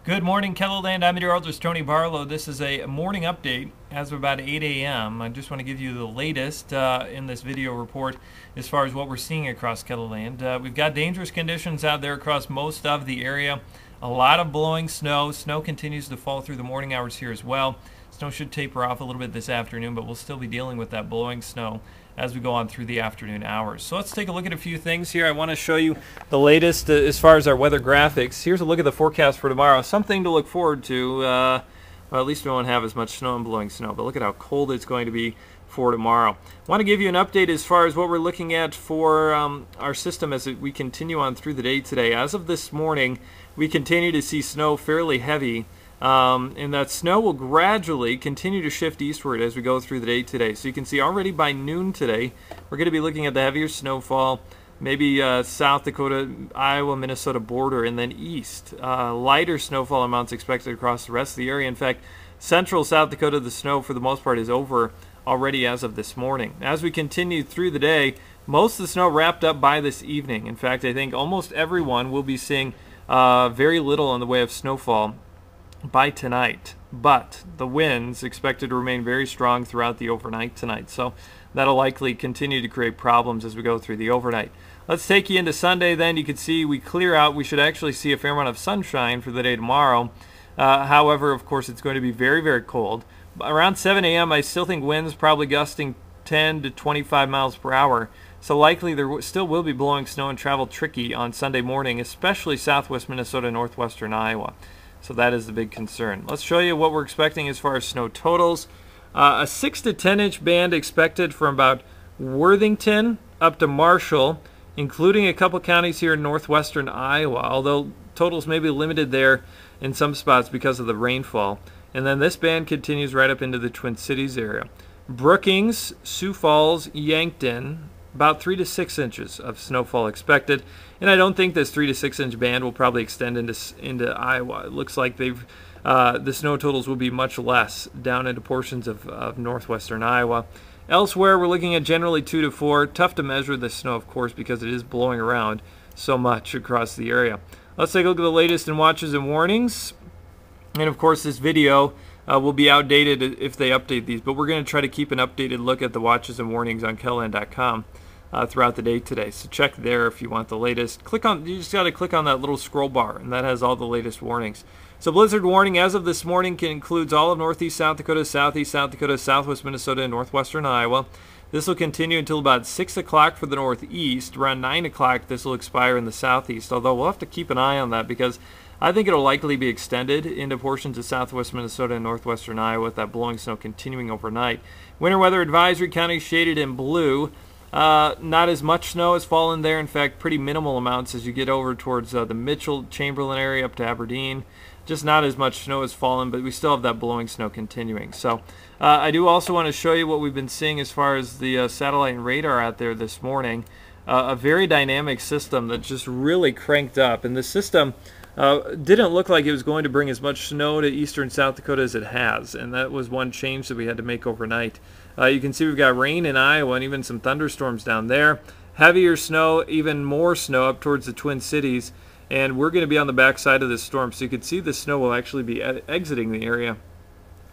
Good morning, Kellerland. I'm meteorologist Tony Barlow. This is a morning update as of about 8 a.m. I just want to give you the latest in this video report as far as what we're seeing across Kellerland. We've got dangerous conditions out there across most of the area. A lot of blowing snow. Snow continues to fall through the morning hours here as well. Snow should taper off a little bit this afternoon, but we'll still be dealing with that blowing snow as we go on through the afternoon hours. So let's take a look at a few things here. I want to show you the latest as far as our weather graphics. Here's a look at the forecast for tomorrow. Something to look forward to. Well, at least we won't have as much snow and blowing snow, but look at how cold it's going to be for tomorrow. I want to give you an update as far as what we're looking at for our system as we continue on through the day today. As of this morning, we continue to see snow fairly heavy. And that snow will gradually continue to shift eastward as we go through the day today. So you can see already by noon today, we're going to be looking at the heavier snowfall, maybe South Dakota, Iowa, Minnesota border, and then east. Lighter snowfall amounts expected across the rest of the area. In fact, central South Dakota, the snow for the most part is over already as of this morning. As we continue through the day, most of the snow wrapped up by this evening. In fact, I think almost everyone will be seeing very little in the way of snowfall by tonight, but the winds expected to remain very strong throughout the overnight tonight, so that'll likely continue to create problems as we go through the overnight. Let's take you into Sunday then. You can see we clear out. We should actually see a fair amount of sunshine for the day tomorrow. However, of course, it's going to be very, very cold. Around 7 a.m. I still think winds probably gusting 10 to 25 miles per hour, so likely there still will be blowing snow and travel tricky on Sunday morning, especially southwest Minnesota, northwestern Iowa. So that is the big concern. Let's show you what we're expecting as far as snow totals. A 6 to 10 inch band expected from about Worthington up to Marshall, including a couple counties here in northwestern Iowa, although totals may be limited there in some spots because of the rainfall. And then this band continues right up into the Twin Cities area. Brookings, Sioux Falls, Yankton, about 3 to 6 inches of snowfall expected, and I don't think this 3 to 6 inch band will probably extend into Iowa. It looks like the snow totals will be much less down into portions of northwestern Iowa. Elsewhere, we're looking at generally 2 to 4. Tough to measure the snow, of course, because it is blowing around so much across the area. Let's take a look at the latest in watches and warnings. And of course, this video will be outdated if they update these, but we're going to try to keep an updated look at the watches and warnings on Kellerland.com throughout the day today. So check there if you want the latest. You just got to click on that little scroll bar, and that has all the latest warnings. So blizzard warning as of this morning includes all of northeast South Dakota, southeast South Dakota, southwest Minnesota, and northwestern Iowa. This will continue until about 6 o'clock for the northeast. Around 9 o'clock, this will expire in the southeast, although we'll have to keep an eye on that because I think it'll likely be extended into portions of southwest Minnesota and northwestern Iowa with that blowing snow continuing overnight. Winter weather advisory counties shaded in blue. Not as much snow has fallen there. In fact, pretty minimal amounts as you get over towards the Mitchell, Chamberlain area up to Aberdeen. Just not as much snow has fallen, but we still have that blowing snow continuing. So I do also want to show you what we've been seeing as far as the satellite and radar out there this morning. A very dynamic system that just really cranked up. And the system didn't look like it was going to bring as much snow to eastern South Dakota as it has. And that was one change that we had to make overnight. You can see we've got rain in Iowa and even some thunderstorms down there. Heavier snow, even more snow up towards the Twin Cities. And we're going to be on the backside of this storm. So you can see the snow will actually be exiting the area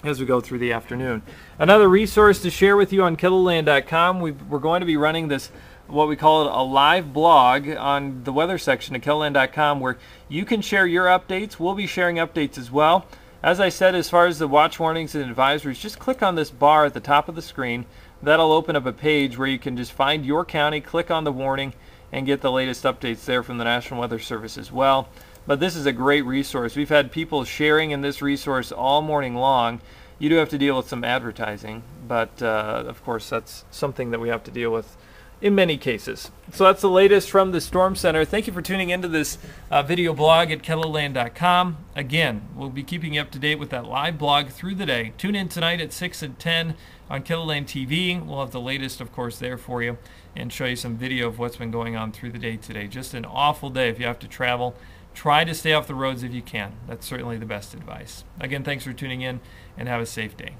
as we go through the afternoon. Another resource to share with you on Kellerland.com. We're going to be running this, what we call it, a live blog on the weather section of Kellerland.com where you can share your updates. We'll be sharing updates as well. As I said, as far as the watch warnings and advisories, just click on this bar at the top of the screen. That'll open up a page where you can just find your county, click on the warning, and get the latest updates there from the National Weather Service as well. But this is a great resource. We've had people sharing in this resource all morning long. You do have to deal with some advertising, but of course that's something that we have to deal with in many cases. So that's the latest from the Storm Center. Thank you for tuning into this video blog at Kellerland.com. Again, we'll be keeping you up to date with that live blog through the day. Tune in tonight at 6 and 10 on Kellerland TV. We'll have the latest, of course, there for you and show you some video of what's been going on through the day today. Just an awful day if you have to travel. Try to stay off the roads if you can. That's certainly the best advice. Again, thanks for tuning in and have a safe day.